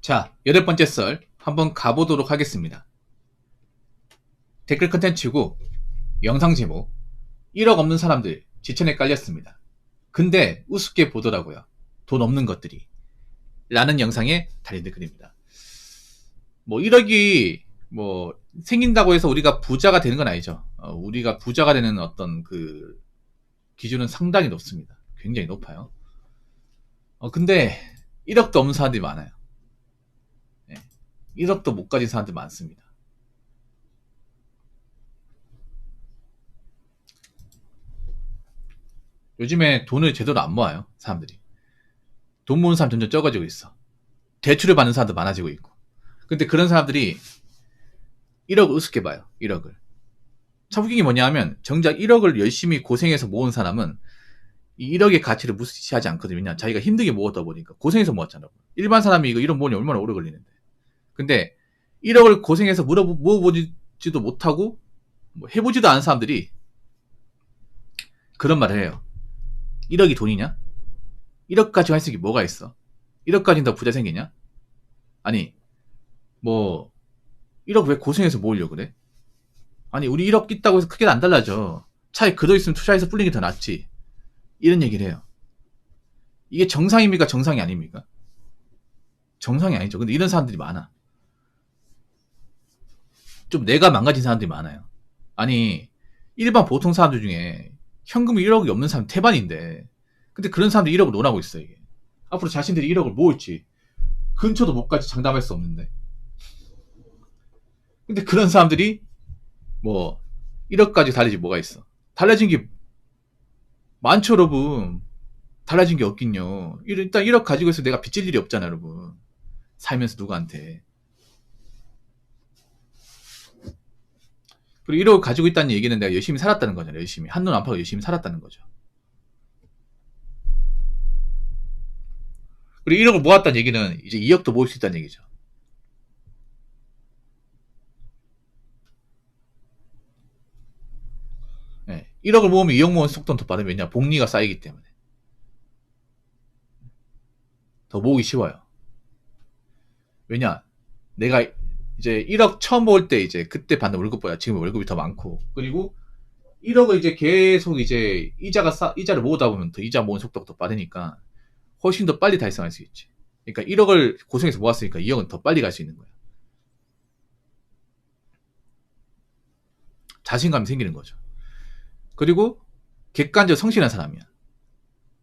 자, 8번째 썰 한번 가보도록 하겠습니다. 댓글 컨텐츠고 영상 제목 1억 없는 사람들 지천에 깔렸습니다. 근데 우습게 보더라고요. 돈 없는 것들이 라는 영상에 달린 댓글입니다. 1억이 생긴다고 해서 우리가 부자가 되는 건 아니죠. 우리가 부자가 되는 어떤 그 기준은 상당히 높습니다. 굉장히 높아요. 근데 1억도 없는 사람들이 많아요. 1억도 못 가진 사람들 많습니다. 요즘에 돈을 제대로 안 모아요, 사람들이. 돈 모으는 사람 점점 적어지고 있어. 대출을 받는 사람도 많아지고 있고. 근데 그런 사람들이 1억을 우습게 봐요, 1억을. 참 웃긴 게 뭐냐 하면, 정작 1억을 열심히 고생해서 모은 사람은 이 1억의 가치를 무시하지 않거든요. 왜냐, 자기가 힘들게 모았다 보니까. 고생해서 모았잖아요. 일반 사람이 이거 1억 모으니 얼마나 오래 걸리는데. 근데 1억을 고생해서 모아보지도 못하고 해보지도 않은 사람들이 그런 말을 해요. 1억이 돈이냐? 1억까지 할 수 있는 게 뭐가 있어? 1억까지는 더 부자 생기냐? 아니 1억 왜 고생해서 모으려고 그래? 아니 우리 1억 있다고 해서 크게 안 달라져. 차라리 그 돈 있으면 투자해서 불리는 게 더 낫지. 이런 얘기를 해요. 이게 정상입니까? 정상이 아닙니까? 정상이 아니죠. 근데 이런 사람들이 많아. 좀 내가 망가진 사람들이 많아요. 아니 일반 보통 사람들 중에 현금이 1억이 없는 사람 태반인데, 근데 그런 사람들이 1억을 논하고 있어. 이게 앞으로 자신들이 1억을 모을지 근처도 못 가지 장담할 수 없는데, 근데 그런 사람들이 1억까지 달라진 뭐가 있어? 달라진 게 많죠, 여러분. 달라진 게 없긴요. 일단 1억 가지고 있어 내가 빚질 일이 없잖아, 여러분. 살면서 누구한테. 그리고 1억을 가지고 있다는 얘기는 내가 열심히 살았다는 거잖아요. 열심히 한눈 안 파고 열심히 살았다는 거죠. 그리고 1억을 모았다는 얘기는 이제 2억도 모을 수 있다는 얘기죠. 네, 1억을 모으면 2억 모으는 속도는 더 빠르면, 왜냐, 복리가 쌓이기 때문에 더 모으기 쉬워요. 왜냐, 내가 이제 1억 처음 모을 때 이제 그때 받는 월급보다 지금 월급이 더 많고, 그리고 1억을 이제 계속 이제 이자를 모으다 보면 더 이자 모으는 속도가 더 빠르니까 훨씬 더 빨리 달성할 수 있지. 그러니까 1억을 고생해서 모았으니까 2억은 더 빨리 갈 수 있는 거야. 자신감이 생기는 거죠. 그리고 객관적 성실한 사람이야.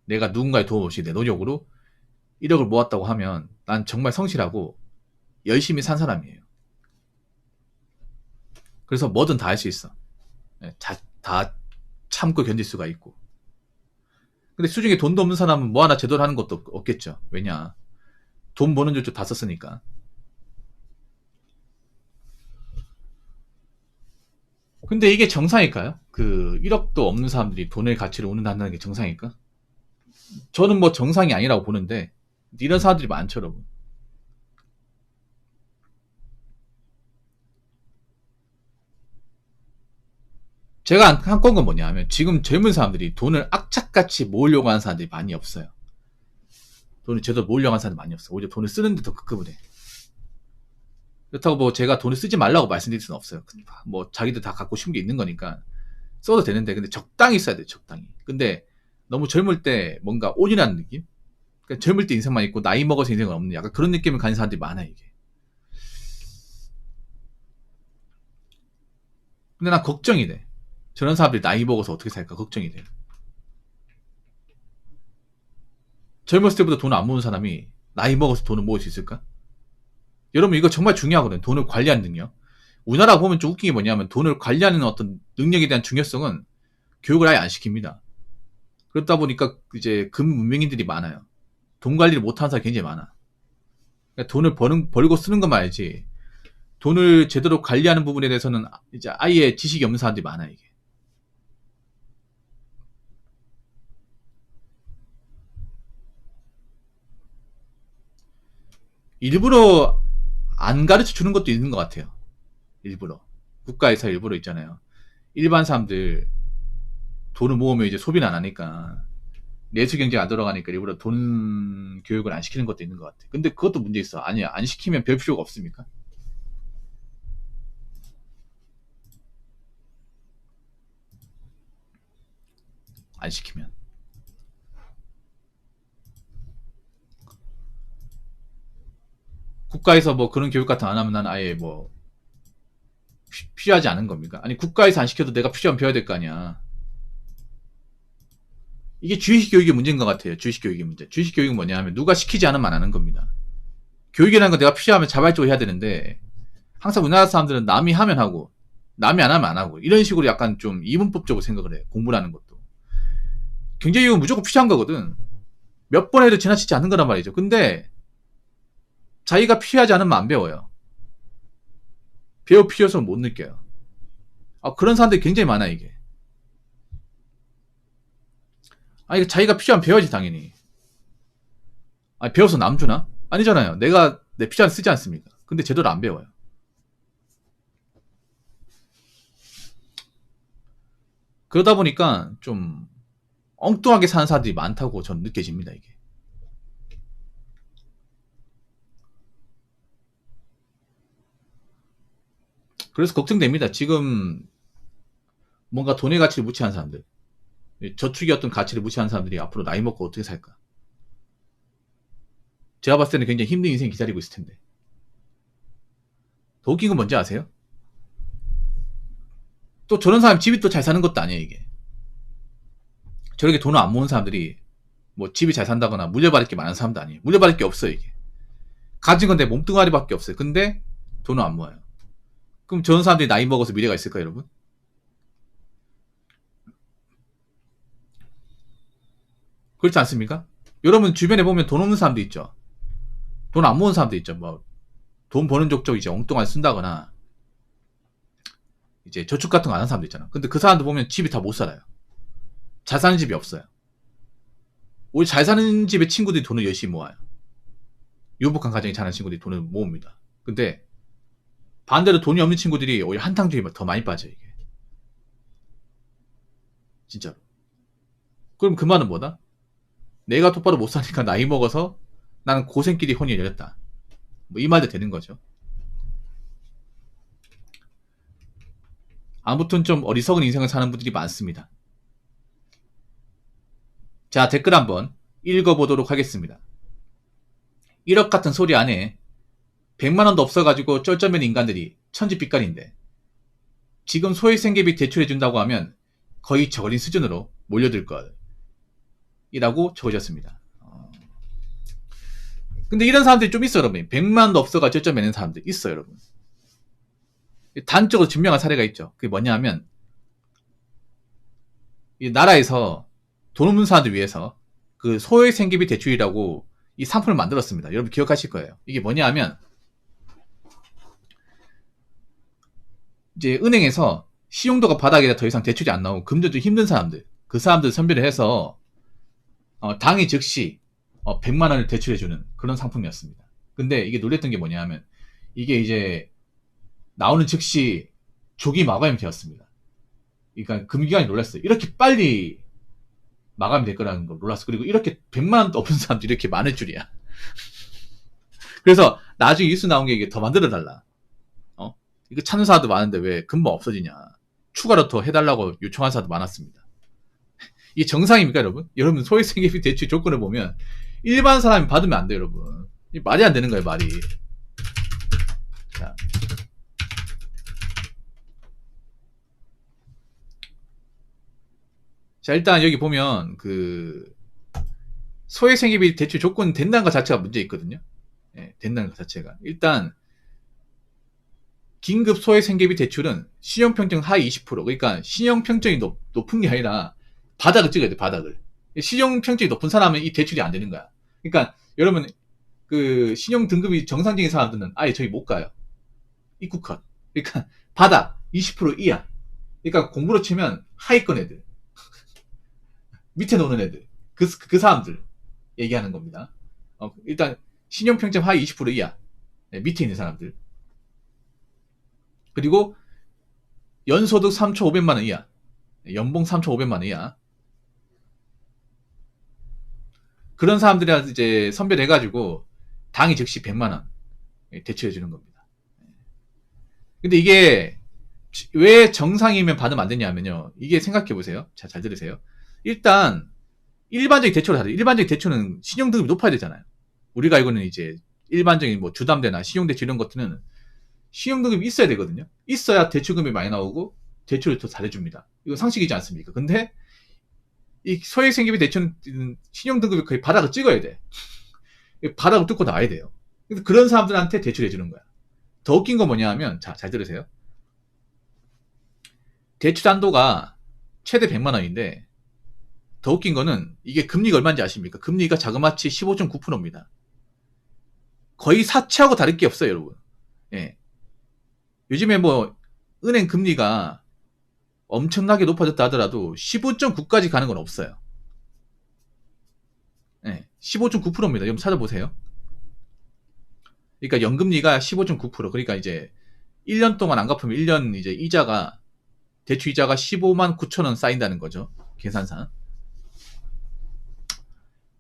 내가 누군가의 도움 없이 내 노력으로 1억을 모았다고 하면 난 정말 성실하고 열심히 산 사람이에요. 그래서 뭐든 다 할 수 있어. 다 참고 견딜 수가 있고. 근데 수중에 돈도 없는 사람은 뭐 하나 제대로 하는 것도 없겠죠. 왜냐, 돈 버는 줄도 다 썼으니까. 근데 이게 정상일까요? 그 1억도 없는 사람들이 돈의 가치를 운운한다는 게 정상일까? 저는 정상이 아니라고 보는데 이런 사람들이 많죠, 여러분. 제가 한 건 뭐냐 하면, 지금 젊은 사람들이 돈을 악착같이 모으려고 하는 사람들이 많이 없어요. 돈을 제대로 모으려고 하는 사람들이 많이 없어요. 오히려 돈을 쓰는데 더 급급을 해. 그렇다고 제가 돈을 쓰지 말라고 말씀드릴 수는 없어요. 자기들 다 갖고 싶은 게 있는 거니까 써도 되는데, 근데 적당히 써야 돼요, 적당히. 근데 너무 젊을 때 뭔가 온이라는 느낌? 그러니까 젊을 때 인생만 있고 나이 먹어서 인생은 없는, 약간 그런 느낌을 가진 사람들이 많아요, 이게. 근데 난 걱정이 돼. 저런 사람들이 나이 먹어서 어떻게 살까 걱정이 돼. 젊었을 때보다 돈을 안 모으는 사람이 나이 먹어서 돈을 모을 수 있을까? 여러분, 이거 정말 중요하거든요. 돈을 관리하는 능력. 우리나라 보면 좀 웃긴 게 뭐냐면, 돈을 관리하는 어떤 능력에 대한 중요성은 교육을 아예 안 시킵니다. 그렇다 보니까 이제 금문명인들이 많아요. 돈 관리를 못하는 사람이 굉장히 많아. 그러니까 돈을 벌고 쓰는 것만 알지, 돈을 제대로 관리하는 부분에 대해서는 이제 아예 지식이 없는 사람들이 많아, 이게. 일부러 안 가르쳐 주는 것도 있는 것 같아요. 일부러. 국가에서 일부러 있잖아요. 일반 사람들 돈을 모으면 이제 소비는 안 하니까 내수 경제가 안 돌아가니까 일부러 돈 교육을 안 시키는 것도 있는 것 같아. 근데 그것도 문제 있어. 아니야, 안 시키면 별 필요가 없습니까? 안 시키면. 국가에서 뭐 그런 교육 같은 거 안 하면 난 아예 뭐 필요하지 않은 겁니까? 아니, 국가에서 안 시켜도 내가 필요하면 배워야 될 거 아니야. 이게 주의식 교육의 문제인 것 같아요. 주의식 교육의 문제. 주의식 교육은 뭐냐 하면 누가 시키지 않으면 안 하는 겁니다. 교육이라는 건 내가 필요하면 자발적으로 해야 되는데 항상 우리나라 사람들은 남이 하면 하고 남이 안 하면 안 하고 이런 식으로 약간 좀 이분법적으로 생각을 해. 공부라는 것도. 경제교육은 무조건 필요한 거거든. 몇 번 해도 지나치지 않는 거란 말이죠. 근데 자기가 필요하지 않으면 안 배워요. 배울 필요성을 못 느껴요. 그런 사람들이 굉장히 많아, 이게. 이거 자기가 필요하면 배워야지, 당연히. 배워서 남 주나? 아니잖아요. 내가 내 필요한 쓰지 않습니까? 근데 제대로 안 배워요. 그러다 보니까 좀 엉뚱하게 사는 사람들이 많다고 저는 느껴집니다, 이게. 그래서 걱정됩니다. 지금 뭔가 돈의 가치를 무시하는 사람들, 저축의 어떤 가치를 무시하는 사람들이 앞으로 나이 먹고 어떻게 살까? 제가 봤을 때는 굉장히 힘든 인생이 기다리고 있을 텐데. 더 웃긴 건 뭔지 아세요? 또 저런 사람 집이 또 잘 사는 것도 아니에요, 이게. 저렇게 돈을 안 모은 사람들이 뭐 집이 잘 산다거나 물려받을 게 많은 사람도 아니에요. 물려받을 게 없어요, 이게. 가진 건 내 몸뚱아리밖에 없어요. 근데 돈을 안 모아요. 그럼 저런 사람들이 나이 먹어서 미래가 있을까요, 여러분? 그렇지 않습니까? 여러분 주변에 보면 돈 없는 사람도 있죠. 돈 안 모은 사람도 있죠. 뭐 돈 버는 족족 이제 엉뚱하게 쓴다거나 이제 저축 같은 거 안 하는 사람도 있잖아. 근데 그 사람들 보면 집이 다 못 살아요. 잘 사는 집이 없어요. 오히려 잘 사는 집의 친구들이 돈을 열심히 모아요. 유복한 가정에 자란 친구들이 돈을 모읍니다. 근데 반대로 돈이 없는 친구들이 오히려 한탕주의에 더 많이 빠져요, 이게. 진짜로. 그럼 그 말은 뭐다? 내가 똑바로 못 사니까 나이 먹어서 나는 고생길이 혼이 열렸다. 뭐 이 말도 되는 거죠. 아무튼 좀 어리석은 인생을 사는 분들이 많습니다. 자, 댓글 한번 읽어보도록 하겠습니다. 1억 같은 소리 안에 100만원도 없어가지고 쩔쩔맨 인간들이 천지빛깔인데 지금 소액생계비 대출해준다고 하면 거의 저걸린 수준으로 몰려들 걸 이라고 적어졌습니다. 근데 이런 사람들이 좀 있어요, 여러분. 100만원도 없어가 쩔쩔매는 사람들 있어요, 여러분. 단적으로 증명한 사례가 있죠. 그게 뭐냐 하면 이 나라에서 돈 없는 사람들 위해서 그 소액생계비 대출이라고 이 상품을 만들었습니다. 여러분 기억하실 거예요. 이게 뭐냐 하면 이제 은행에서信用도가 바닥이라 더 이상 대출이 안 나오고 금전도 힘든 사람들, 그 사람들 선별을 해서 당일 즉시 100만 원을 대출해주는 그런 상품이었습니다. 근데 이게 놀랬던 게 뭐냐 하면 이게 이제 나오는 즉시 조기 마감이 되었습니다. 그러니까 금기관이 놀랐어요. 이렇게 빨리 마감이 될 거라는 걸 몰랐어. 그리고 이렇게 100만 원도 없는 사람도 이렇게 많을 줄이야. 그래서 나중에 뉴스 나온 게 이게 더 만들어달라. 이거 찾는 사람도 많은데 왜 금방 없어지냐. 추가로 더 해달라고 요청한 사람도 많았습니다. 이게 정상입니까, 여러분? 여러분 소액생계비 대출 조건을 보면 일반 사람이 받으면 안 돼요, 여러분. 말이 안 되는 거예요, 말이. 자. 자, 일단 여기 보면 그 소액생계비 대출 조건 된다는 것 자체가 문제 있거든요. 예, 된다는 것 자체가. 일단 긴급 소액생계비 대출은 신용평정 하위 20%. 그러니까 신용평정이 높은 게 아니라 바닥을 찍어야 돼, 바닥을. 신용평정이 높은 사람은 이 대출이 안 되는 거야. 그러니까 여러분 그 신용 등급이 정상적인 사람들은 아예 저기 못 가요. 입구 컷. 그러니까 바닥 20% 이하. 그러니까 공부로 치면 하위권 애들. 밑에 노는 애들. 그 사람들 얘기하는 겁니다. 일단 신용평점 하위 20% 이하. 네, 밑에 있는 사람들. 그리고 연소득 3,500만원 이하. 연봉 3,500만원 이하. 그런 사람들한테 이제 선별해가지고 당이 즉시 100만 원 대출해 주는 겁니다. 근데 이게 왜 정상이면 받으면 안 되냐면요. 이게 생각해 보세요. 자, 잘 들으세요. 일단 일반적인 대출을 하죠. 일반적인 대출은 신용등급이 높아야 되잖아요. 우리가 알고는 이제 일반적인 뭐 주담대나 신용대출 이런 것들은 신용등급이 있어야 되거든요. 있어야 대출금이 많이 나오고 대출을 더 잘해줍니다. 이거 상식이지 않습니까? 근데 이 소액생계비 대출은 신용등급이 거의 바닥을 찍어야 돼. 바닥을 뚫고 나와야 돼요. 그래서 그런 사람들한테 대출해주는 거야. 더 웃긴 건 뭐냐 하면, 자, 잘 들으세요. 대출 한도가 최대 100만 원인데, 더 웃긴 거는 이게 금리가 얼마인지 아십니까? 금리가 자그마치 15.9%입니다. 거의 사채하고 다를 게 없어요, 여러분. 예. 요즘에 뭐 은행 금리가 엄청나게 높아졌다 하더라도 15.9까지 가는 건 없어요. 예. 15.9%입니다. 좀 찾아보세요. 그러니까 연금리가 15.9%. 그러니까 이제 1년 동안 안 갚으면 1년 이제 이자가 대출 이자가 15만 9천 원 쌓인다는 거죠. 계산상.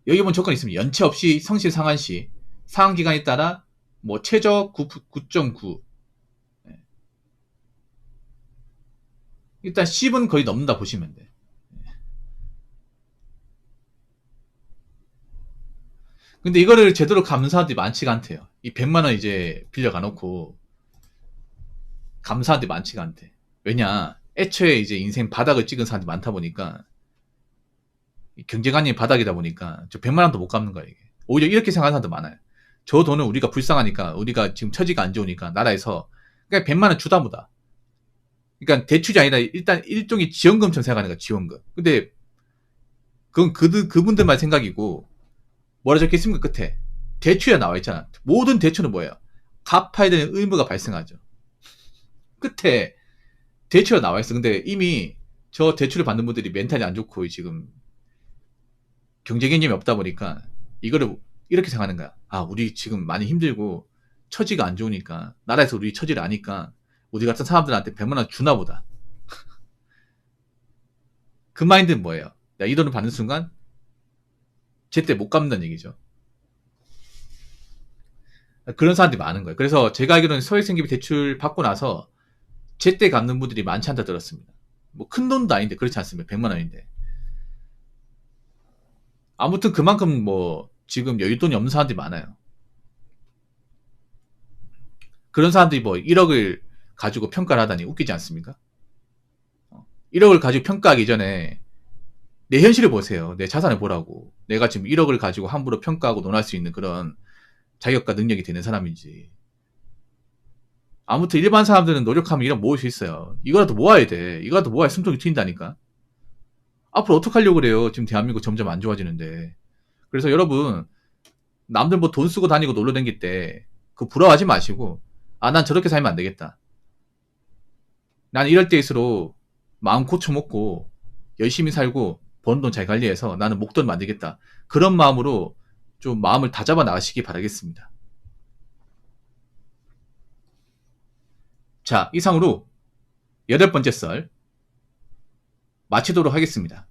여기 보면 조건이 있습니다. 연체 없이 성실 상환 시 상환 기간에 따라 뭐 최저 9.9. 일단 10은 거의 넘는다 보시면 돼. 근데 이거를 제대로 감사한 사람들이 많지가 않대요. 이 100만 원 이제 빌려가 놓고 감사한 사람들이 많지가 않대. 왜냐? 애초에 이제 인생 바닥을 찍은 사람들이 많다 보니까 경제관념이 바닥이다 보니까 저 100만 원도 못 갚는 거야 이게. 오히려 이렇게 생각하는 사람도 많아요. 저 돈은 우리가 불쌍하니까 우리가 지금 처지가 안 좋으니까 나라에서 그냥 100만 원 주다 보다. 그러니까 대출이 아니라 일단 일종의 지원금처럼 생각하는 거야 지원금. 근데 그건 그분들만 생각이고 뭐라 적혀 있습니까 끝에 대출이 나와 있잖아. 모든 대출은 뭐예요? 갚아야 되는 의무가 발생하죠. 끝에 대출이 나와 있어. 근데 이미 저 대출을 받는 분들이 멘탈이 안 좋고 지금 경제 개념이 없다 보니까 이거를 이렇게 생각하는 거야. 아, 우리 지금 많이 힘들고 처지가 안 좋으니까 나라에서 우리 처지를 아니까 우리 같은 사람들한테 100만 원 주나 보다. 그 마인드는 뭐예요? 야, 이 돈을 받는 순간 제때 못 갚는다는 얘기죠. 그런 사람들이 많은 거예요. 그래서 제가 알기로는 소액생계비 대출 받고 나서 제때 갚는 분들이 많지 않다 들었습니다. 뭐 큰 돈도 아닌데 그렇지 않습니까? 100만 원인데. 아무튼 그만큼 뭐 지금 여윳돈이 없는 사람들이 많아요. 그런 사람들이 뭐 1억을 가지고 평가를 하다니 웃기지 않습니까? 1억을 가지고 평가하기 전에 내 현실을 보세요. 내 자산을 보라고. 내가 지금 1억을 가지고 함부로 평가하고 논할 수 있는 그런 자격과 능력이 되는 사람인지. 아무튼 일반 사람들은 노력하면 1억 모을 수 있어요. 이거라도 모아야 돼. 이거라도 모아야 숨통이 트인다니까. 앞으로 어떡하려고 그래요. 지금 대한민국 점점 안 좋아지는데. 그래서 여러분 남들 뭐 돈 쓰고 다니고 놀러 다닐 때 그 부러워하지 마시고 아, 난 저렇게 살면 안 되겠다. 난 이럴 때일수록 마음 고쳐먹고 열심히 살고 버는 돈 잘 관리해서 나는 목돈 만들겠다. 그런 마음으로 좀 마음을 다잡아 나가시기 바라겠습니다. 자, 이상으로 8번째 썰 마치도록 하겠습니다.